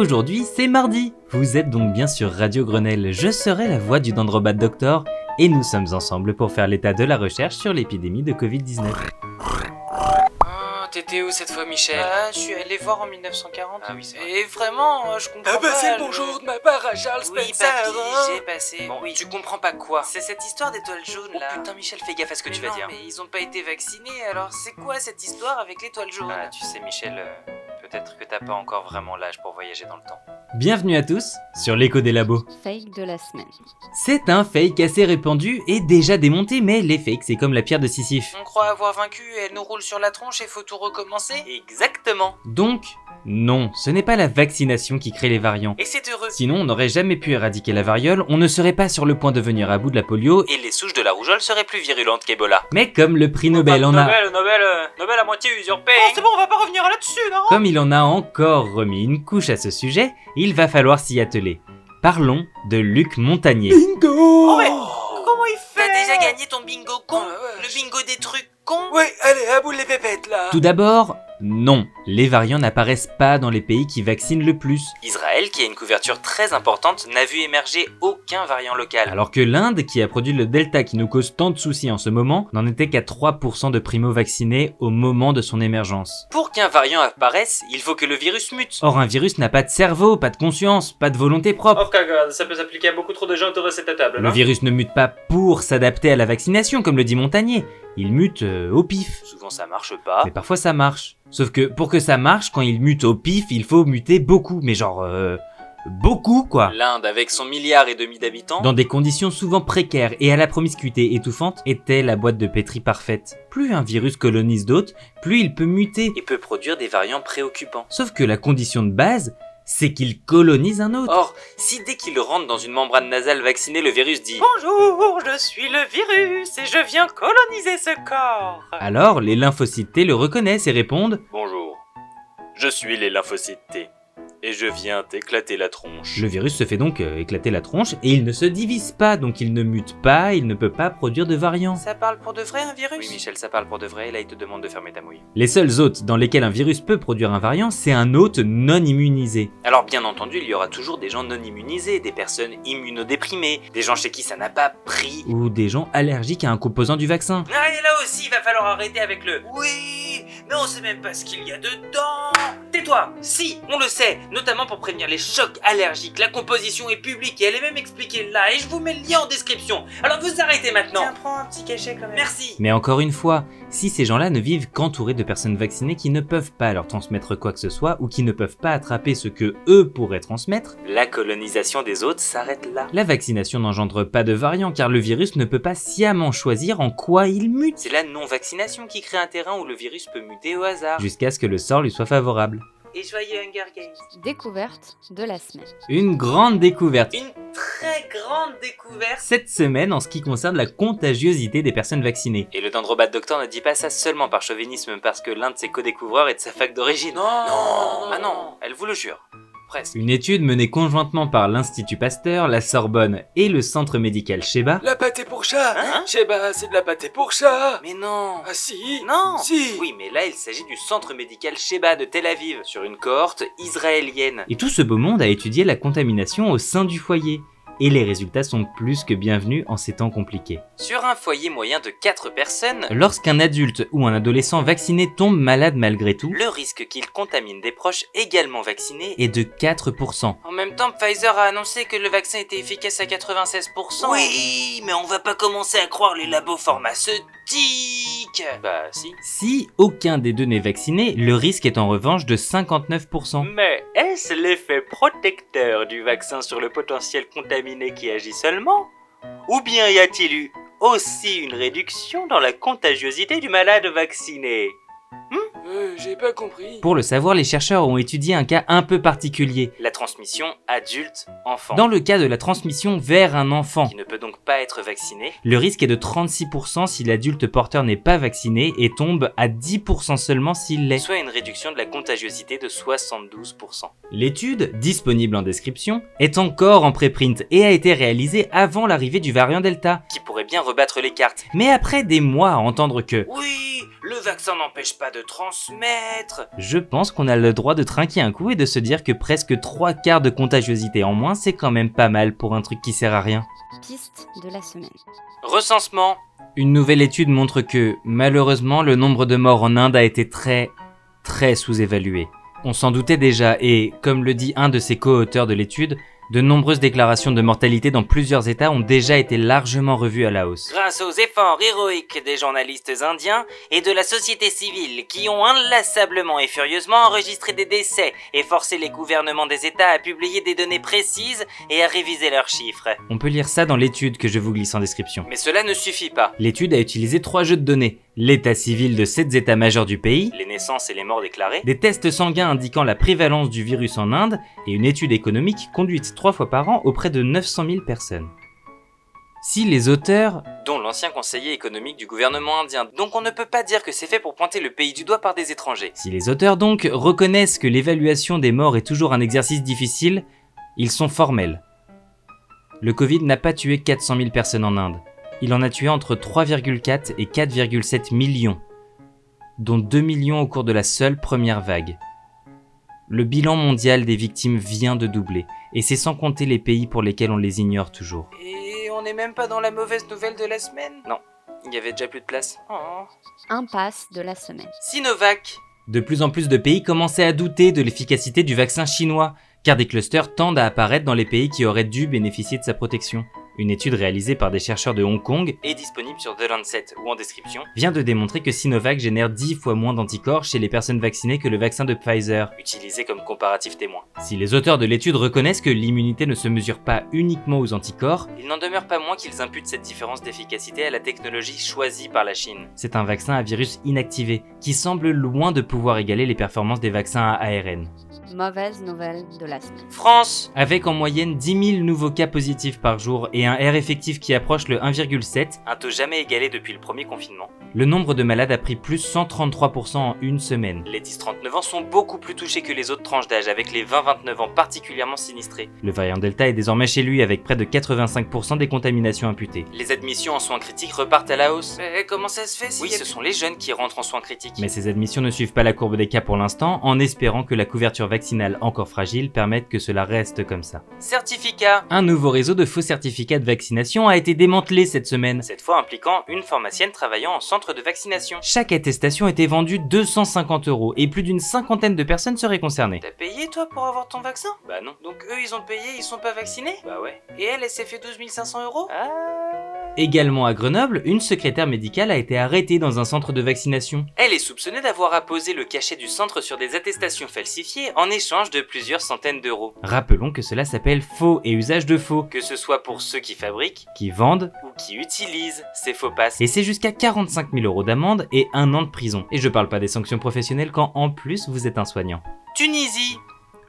Aujourd'hui, c'est mardi. Vous êtes donc bien sur Radio Grenelle, je serai la voix du Dendrobat Doctor et nous sommes ensemble pour faire l'état de la recherche sur l'épidémie de Covid-19. T'étais où cette fois, Michel? Je suis allé voir en 1940. Ah oui, c'est vrai. Et vraiment, je comprends pas. c'est le bonjour de ma part à Charles Oui, Spencer, papy, hein. j'ai passé. Bon, Oui. tu comprends pas quoi? C'est cette histoire d'étoile jaune là. Putain, Michel, fais gaffe à ce que Mais tu vas non, dire. Mais ils ont pas été vaccinés, alors c'est quoi cette histoire avec l'étoile jaune? Ah, tu sais, Michel, peut-être que t'as pas encore vraiment l'âge pour voyager dans le temps. Bienvenue à tous sur l'écho des labos. Fake de la semaine. C'est un fake assez répandu et déjà démonté, mais les fakes c'est comme la pierre de Sisyphe. On croit avoir vaincu et elle nous roule sur la tronche et faut tout recommencer? Exactement. Donc, non, ce n'est pas la vaccination qui crée les variants. Et c'est heureux. Sinon, on n'aurait jamais pu éradiquer la variole, on ne serait pas sur le point de venir à bout de la polio, Et les souches de la rougeole seraient plus virulentes qu'Ebola. mais comme le prix Nobel en a... Nobel à moitié usurpé. Oh, c'est bon, on va pas revenir là-dessus, non? Comme il en a encore remis une couche à ce sujet, il va falloir s'y atteler. Parlons de Luc Montagnier. Bingo. Oh, mais comment il fait? T'as déjà gagné ton bingo con? Oh, ouais, Le bingo des trucs cons? Ouais, allez, à bout les pépettes là. Tout d'abord, non, les variants n'apparaissent pas dans les pays qui vaccinent le plus. Israël, qui a une couverture très importante, n'a vu émerger aucun variant local. Alors que l'Inde, qui a produit le Delta qui nous cause tant de soucis en ce moment, n'en était qu'à 3% de primo-vaccinés au moment de son émergence. Pour qu'un variant apparaisse, il faut que le virus mute. Or, un virus n'a pas de cerveau, pas de conscience, pas de volonté propre. Ça peut s'appliquer à beaucoup trop de gens autour de cette table, Le virus ne mute pas pour s'adapter à la vaccination, comme le dit Montagnier. Il mute au pif. Souvent ça marche pas. Mais parfois ça marche. Sauf que pour que ça marche, quand il mute au pif, il faut muter beaucoup. Mais genre, beaucoup quoi. L'Inde, avec son milliard et demi d'habitants, Dans des conditions souvent précaires et à la promiscuité étouffante, était la boîte de pétri parfaite. Plus un virus colonise d'autres, plus il peut muter. et peut produire des variants préoccupants. Sauf que la condition de base, c'est qu'il colonise un autre. Or, si dès qu'il rentre dans une membrane nasale vaccinée, le virus dit Bonjour, je suis le virus et je viens coloniser ce corps. Alors, les lymphocytes T le reconnaissent et répondent « Bonjour, je suis les lymphocytes T, et je viens t'éclater la tronche. » Le virus se fait donc éclater la tronche et il ne se divise pas, donc il ne mute pas, il ne peut pas produire de variants. Ça parle pour de vrai un virus? Oui, Michel, ça parle pour de vrai, là il te demande de fermer ta mouille. Les seuls hôtes dans lesquels un virus peut produire un variant, c'est un hôte non immunisé. Alors bien entendu, il y aura toujours des gens non immunisés, des personnes immunodéprimées, des gens chez qui ça n'a pas pris. Ou des gens allergiques à un composant du vaccin. Ah, et là aussi, il va falloir arrêter avec le oui, mais on sait même pas ce qu'il y a dedans. Tais-toi. Si, on le sait, notamment pour prévenir les chocs allergiques. La composition est publique et elle est même expliquée là, et je vous mets le lien en description. Alors vous arrêtez maintenant. Tiens, prends un petit cachet quand même. Merci. Mais encore une fois, si ces gens-là ne vivent qu'entourés de personnes vaccinées qui ne peuvent pas leur transmettre quoi que ce soit ou qui ne peuvent pas attraper ce que eux pourraient transmettre, La colonisation des autres s'arrête là. la vaccination n'engendre pas de variant car le virus ne peut pas sciemment choisir en quoi il mute, C'est la non-vaccination qui crée un terrain où le virus peut muter au hasard. jusqu'à ce que le sort lui soit favorable. Et joyeux Hunger Games. Découverte de la semaine. Une grande découverte Une très grande découverte. cette semaine en ce qui concerne la contagiosité des personnes vaccinées. Et le Dendrobat Doctor ne dit pas ça seulement par chauvinisme parce que l'un de ses co-découvreurs est de sa fac d'origine. Non. Ah non, elle vous le jure. Presque. Une étude menée conjointement par l'Institut Pasteur, la Sorbonne et le Centre médical Sheba La pâté pour chat Hein Sheba, c'est de la pâté pour chat Mais non. Ah si Non. Si Oui, mais là, il s'agit du centre médical Sheba de Tel Aviv, sur une cohorte israélienne. Et tout ce beau monde a étudié la contamination au sein du foyer. Et les résultats sont plus que bienvenus en ces temps compliqués. Sur un foyer moyen de 4 personnes, Lorsqu'un adulte ou un adolescent vacciné tombe malade malgré tout, le risque qu'il contamine des proches également vaccinés est de 4%. En même temps, Pfizer a annoncé que le vaccin était efficace à 96%. Oui, mais on va pas commencer à croire les labos pharmaceutiques. Bah si. Si aucun des deux n'est vacciné, le risque est en revanche de 59%. Mais est-ce l'effet protecteur du vaccin sur le potentiel contaminé qui agit seulement? Ou bien y a-t-il eu aussi une réduction dans la contagiosité du malade vacciné? J'ai pas compris. Pour le savoir, les chercheurs ont étudié un cas un peu particulier. La transmission adulte-enfant, Dans le cas de la transmission vers un enfant, qui ne peut donc pas être vacciné, le risque est de 36% si l'adulte porteur n'est pas vacciné et tombe à 10% seulement s'il l'est. soit une réduction de la contagiosité de 72%. L'étude, disponible en description, est encore en préprint et a été réalisée avant l'arrivée du variant Delta. Qui pourrait bien rebattre les cartes. Mais après des mois à entendre que Oui, le vaccin n'empêche pas de transmettre. je pense qu'on a le droit de trinquer un coup et de se dire que presque 3/4 de contagiosité en moins, c'est quand même pas mal pour un truc qui sert à rien. Piste de la semaine. Recensement. Une nouvelle étude montre que, malheureusement, le nombre de morts en Inde a été très sous-évalué. On s'en doutait déjà et, comme le dit un de ses co-auteurs de l'étude, de nombreuses déclarations de mortalité dans plusieurs États ont déjà été largement revues à la hausse. Grâce aux efforts héroïques des journalistes indiens et de la société civile qui ont inlassablement et furieusement enregistré des décès et forcé les gouvernements des États à publier des données précises et à réviser leurs chiffres. On peut lire ça dans l'étude que je vous glisse en description. Mais cela ne suffit pas. L'étude a utilisé 3 jeux de données. L'état civil de 7 états majeurs du pays, Les naissances et les morts déclarées, des tests sanguins indiquant la prévalence du virus en Inde et une étude économique conduite 3 fois par an auprès de 900 000 personnes. Si les auteurs... dont l'ancien conseiller économique du gouvernement indien, donc on ne peut pas dire que c'est fait pour pointer le pays du doigt par des étrangers. Si les auteurs donc reconnaissent que l'évaluation des morts est toujours un exercice difficile, ils sont formels. Le Covid n'a pas tué 400 000 personnes en Inde. Il en a tué entre 3,4 et 4,7 millions, dont 2 millions au cours de la seule première vague. Le bilan mondial des victimes vient de doubler, et c'est sans compter les pays pour lesquels on les ignore toujours. Et on n'est même pas dans la mauvaise nouvelle de la semaine? Non, il y avait déjà plus de place. Oh. Impasse de la semaine. Sinovac. De plus en plus de pays commençaient à douter de l'efficacité du vaccin chinois, car des clusters tendent à apparaître dans les pays qui auraient dû bénéficier de sa protection. Une étude réalisée par des chercheurs de Hong Kong Est disponible sur The Lancet ou en description. vient de démontrer que Sinovac génère 10 fois moins d'anticorps chez les personnes vaccinées que le vaccin de Pfizer. Utilisé comme comparatif témoin. Si les auteurs de l'étude reconnaissent que l'immunité ne se mesure pas uniquement aux anticorps, Il n'en demeure pas moins qu'ils imputent cette différence d'efficacité à la technologie choisie par la Chine. c'est un vaccin à virus inactivé, qui semble loin de pouvoir égaler les performances des vaccins à ARN. Mauvaise nouvelle de la semaine. France. Avec en moyenne 10 000 nouveaux cas positifs par jour et un R effectif qui approche le 1,7, Un taux jamais égalé depuis le premier confinement. le nombre de malades a pris plus 133% en une semaine. Les 10-39 ans sont beaucoup plus touchés que les autres tranches d'âge, avec les 20-29 ans particulièrement sinistrés. Le variant Delta est désormais chez lui avec près de 85% des contaminations imputées. Les admissions en soins critiques repartent à la hausse. Mais comment ça se fait si Oui, ce sont les jeunes qui rentrent en soins critiques. Mais ces admissions ne suivent pas la courbe des cas pour l'instant, en espérant que la couverture vaccinale encore fragile permette que cela reste comme ça. Certificat. Un nouveau réseau de faux certificats de vaccination a été démantelé cette semaine. Cette fois impliquant une pharmacienne travaillant en centre de vaccination. Chaque attestation était vendue 250 € et plus d'une cinquantaine de personnes seraient concernées. T'as payé toi pour avoir ton vaccin? Bah non. Donc eux ils ont payé, ils sont pas vaccinés? Bah ouais. Et elle s'est fait 12 500 €? Ah. Également à Grenoble, une secrétaire médicale a été arrêtée dans un centre de vaccination. Elle est soupçonnée d'avoir apposé le cachet du centre sur des attestations falsifiées en échange de plusieurs centaines d'euros. Rappelons que cela s'appelle faux et usage de faux, Que ce soit pour ceux qui fabriquent qui vendent, ou qui utilisent ces faux passes. et c'est jusqu'à 45 000 € d'amende et 1 an de prison. Et je parle pas des sanctions professionnelles quand en plus vous êtes un soignant. Tunisie.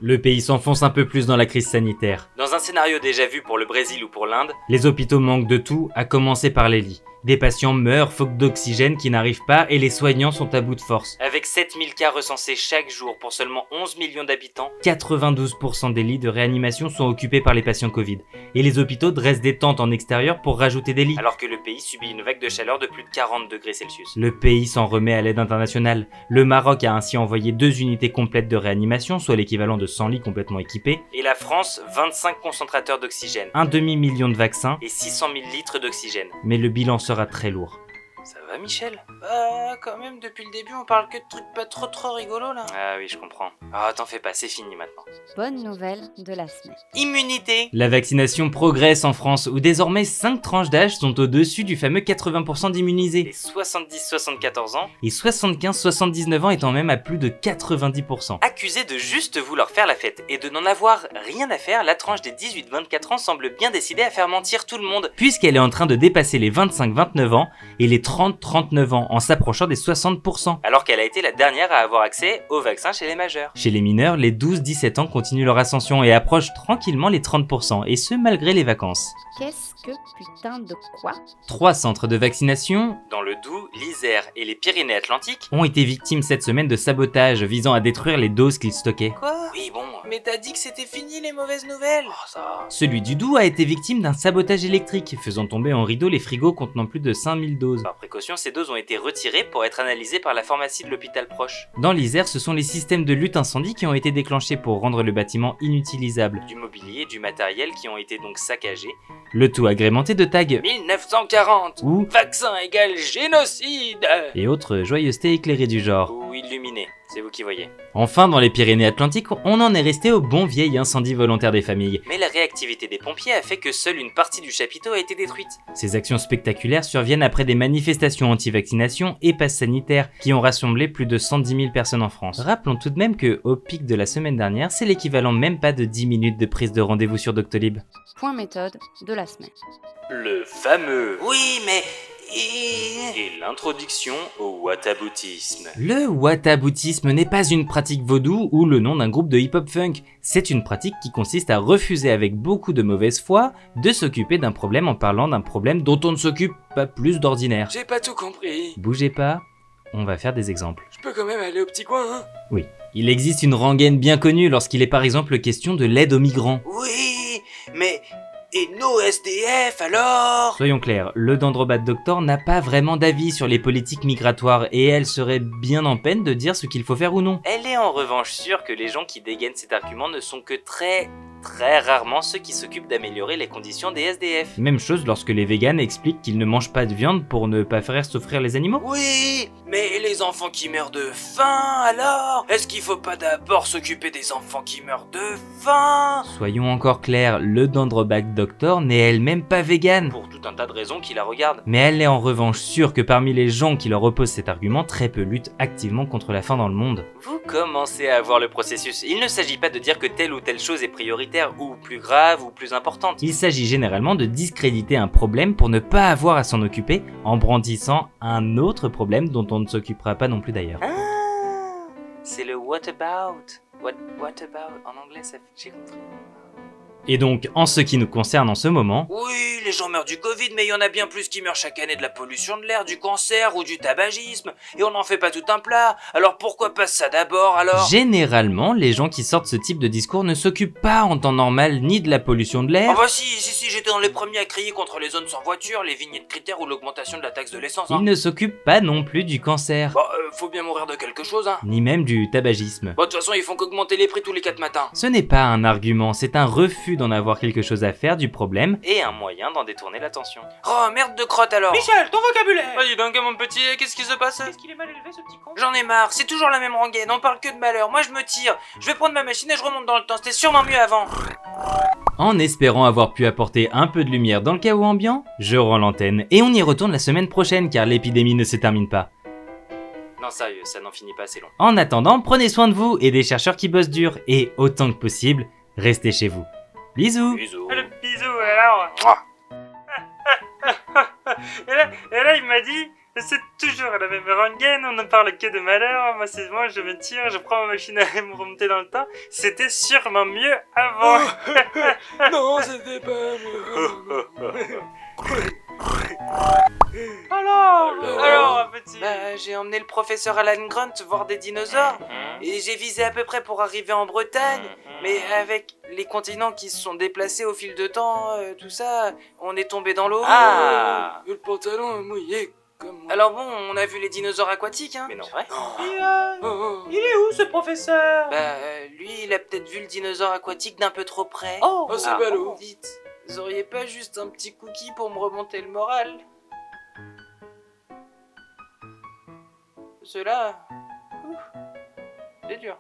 Le pays s'enfonce un peu plus dans la crise sanitaire. Dans un scénario déjà vu pour le Brésil ou pour l'Inde, Les hôpitaux manquent de tout, à commencer par les lits. Des patients meurent faute d'oxygène qui n'arrivent pas et les soignants sont à bout de force. avec 7000 cas recensés chaque jour pour seulement 11 millions d'habitants, 92% des lits de réanimation sont occupés par les patients Covid. Et les hôpitaux dressent des tentes en extérieur pour rajouter des lits. alors que le pays subit une vague de chaleur de plus de 40 degrés Celsius. Le pays s'en remet à l'aide internationale. Le Maroc a ainsi envoyé 2 unités complètes de réanimation, soit l'équivalent de 100 lits complètement équipés, Et la France, 25 concentrateurs d'oxygène un demi-million de vaccins, et 600 000 litres d'oxygène. mais le bilan sera très lourd. Ça va Michel? Bah quand même depuis le début on parle que de trucs pas trop rigolos là. Ah oui, je comprends. Ah, t'en fais pas, c'est fini maintenant. Bonne nouvelle de la semaine. Immunité. La vaccination progresse en France, où désormais 5 tranches d'âge sont au-dessus du fameux 80% d'immunisés. Les 70-74 ans, Et 75-79 ans étant même à plus de 90%. accusés de juste vouloir faire la fête et de n'en avoir rien à faire, la tranche des 18-24 ans semble bien décidée à faire mentir tout le monde. Puisqu'elle est en train de dépasser les 25-29 ans et les 30-39 ans en s'approchant des 60%. Alors qu'elle a été la dernière à avoir accès au vaccin chez les majeurs. Chez les mineurs, les 12-17 ans continuent leur ascension et approchent tranquillement les 30%, et ce malgré les vacances. Qu'est-ce que putain de quoi? 3 centres de vaccination Dans le Doubs, l'Isère et les Pyrénées-Atlantiques. ont été victimes cette semaine de sabotage visant à détruire les doses qu'ils stockaient. Quoi? Oui bon, Mais t'as dit que c'était fini les mauvaises nouvelles. Oh, ça... Celui du Doubs a été victime d'un sabotage électrique, faisant tomber en rideau les frigos contenant plus de 5000 doses. Par précaution, ces doses ont été retirées pour être analysées par la pharmacie de l'hôpital proche. Dans l'Isère, ce sont les systèmes de lutte incendie qui ont été déclenchés pour rendre le bâtiment inutilisable. Du mobilier, du matériel qui ont été donc saccagés. Le tout agrémenté de tags 1940. ou Vaccin égale génocide. et autres joyeusetés éclairées du genre. Ou illuminés, c'est vous qui voyez. Enfin, dans les Pyrénées-Atlantiques, on en est resté au bon vieil incendie volontaire des familles. Mais la réactivité des pompiers a fait que seule une partie du chapiteau a été détruite. Ces actions spectaculaires surviennent après des manifestations anti-vaccination et pass sanitaire qui ont rassemblé plus de 110 000 personnes en France. Rappelons tout de même que, au pic de la semaine dernière, c'est l'équivalent même pas de 10 minutes de prise de rendez-vous sur Doctolib. Point méthode de la semaine. Le fameux Oui, mais... et l'introduction au whataboutisme. Le whataboutisme n'est pas une pratique vaudou ou le nom d'un groupe de hip-hop funk. C'est une pratique qui consiste à refuser avec beaucoup de mauvaise foi de s'occuper d'un problème en parlant d'un problème dont on ne s'occupe pas plus d'ordinaire. J'ai pas tout compris. Bougez pas, on va faire des exemples. Je peux quand même aller au petit coin, hein? Oui, il existe une rengaine bien connue lorsqu'il est par exemple question de l'aide aux migrants. Oui, mais... Et nos SDF alors? Soyons clairs, le Dendrobat Doctor n'a pas vraiment d'avis sur les politiques migratoires et elle serait bien en peine de dire ce qu'il faut faire ou non. Elle est en revanche sûre que les gens qui dégainent cet argument ne sont que très rarement ceux qui s'occupent d'améliorer les conditions des SDF. Même chose lorsque les véganes expliquent qu'ils ne mangent pas de viande pour ne pas faire souffrir les animaux. Oui, mais les enfants qui meurent de faim alors? Est-ce qu'il faut pas d'abord s'occuper des enfants qui meurent de faim? Soyons encore clairs, le Dendrobat Doctor n'est elle-même pas végane. Pour tout un tas de raisons qui la regardent. Mais elle est en revanche sûre que parmi les gens qui leur opposent cet argument, très peu luttent activement contre la faim dans le monde. Vous commencez à voir le processus. Il ne s'agit pas de dire que telle ou telle chose est prioritaire ou plus grave ou plus importante. Il s'agit généralement de discréditer un problème pour ne pas avoir à s'en occuper en brandissant un autre problème dont on ne s'occupera pas non plus d'ailleurs. Ah, c'est le what about. What about en anglais, ça j'ai compris. Et donc, en ce qui nous concerne en ce moment, Oui, les gens meurent du Covid, mais il y en a bien plus qui meurent chaque année de la pollution de l'air, du cancer ou du tabagisme. Et on n'en fait pas tout un plat. Alors pourquoi pas ça d'abord alors? généralement, les gens qui sortent ce type de discours ne s'occupent pas en temps normal ni de la pollution de l'air, Ah bah si, j'étais dans les premiers à crier contre les zones sans voiture, les vignettes critères ou l'augmentation de la taxe de l'essence. ils ne s'occupent pas non plus du cancer, Bah, faut bien mourir de quelque chose, hein. ni même du tabagisme. Bon, de toute façon, ils font qu'augmenter les prix tous les 4 matins. Ce n'est pas un argument, c'est un refus d'en avoir quelque chose à faire du problème. Et un moyen d'en détourner l'attention. Oh, merde de crotte alors. Michel, ton vocabulaire. Vas-y donc, mon petit, qu'est-ce qui se passe? Est-ce qu'il est mal élevé, ce petit con? J'en ai marre, c'est toujours la même rengaine, on parle que de malheur. Moi je me tire, je vais prendre ma machine et je remonte dans le temps, c'était sûrement mieux avant. En espérant avoir pu apporter un peu de lumière dans le chaos ambiant, je rends l'antenne et on y retourne la semaine prochaine car l'épidémie ne se termine pas. Non sérieux, ça n'en finit pas, c'est long. En attendant, prenez soin de vous et des chercheurs qui bossent dur et autant que possible, restez chez vous. Bisous. Bisous. Le bisou alors. et là il m'a dit, c'est toujours la même rengaine, on ne parle que de malheur, moi je me tire, je prends ma machine à me remonter dans le temps, c'était sûrement mieux avant. Non, c'était pas mieux. Alors petit. Bah j'ai emmené le professeur Alan Grunt voir des dinosaures, et j'ai visé à peu près pour arriver en Bretagne, mais avec les continents qui se sont déplacés au fil de temps, tout ça, on est tombé dans l'eau. Ah. Le pantalon est mouillé comme moi. Alors bon, on a vu les dinosaures aquatiques, hein. Mais non, vrai. Il est où ce professeur? Bah lui, il a peut-être vu le dinosaure aquatique d'un peu trop près. Oh, Oh, c'est Ah. ballot. Dites, vous auriez pas juste un petit cookie pour me remonter le moral? Cela... C'est dur.